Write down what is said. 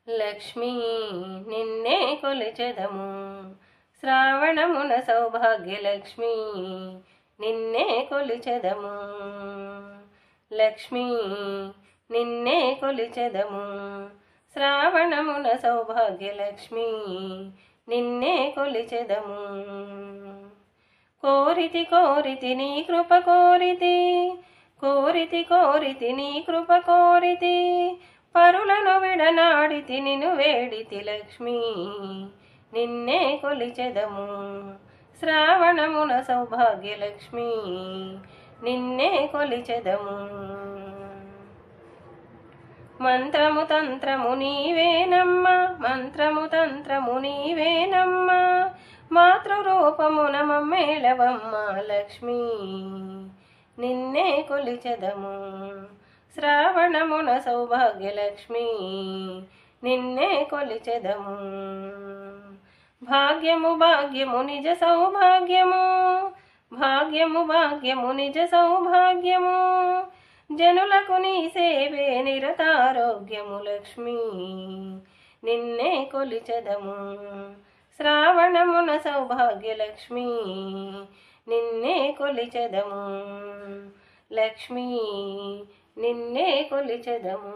లక్ష్మీ నిన్నే కొలిచెదము శ్రావణమున సౌభాగ్యలక్ష్మీ నిన్నే కొలిచెదము లక్ష్మీ నిన్నే కొలిచెదము శ్రావణమున సౌభాగ్యలక్ష్మీ నిన్నే కొలిచెదము కోరితి కోరితి నీ కృప కోరితి కోరితి కోరితి నీ కృప కోరితి పరులను విడనాడితి నిన్ను వేడితి లక్ష్మీ నిన్నే కొలిచెదము శ్రావణమున సౌభాగ్యలక్ష్మీ నిన్నే కొలిచెదము మంత్రము తంత్రము నీవేనమ్మా మంత్రము తంత్రము నీవేనమ్మా మాతృరూపమున మమ్మేళవమ్మ లక్ష్మీ నిన్నే కొలిచెదము శ్రావణమున సౌభాగ్యలక్ష్మీ నిన్నే కొలిచెదము భాగ్యము భాగ్యము నిజ సౌభాగ్యము భాగ్యము భాగ్యము నిజ సౌభాగ్యము జనులకు నీ సేవే నిరతారోగ్యము లక్ష్మీ నిన్నే కొలిచెదము శ్రావణమున సౌభాగ్యలక్ష్మీ నిన్నే కొలిచెదము లక్ష్మీ నిన్నే కొలిచెదము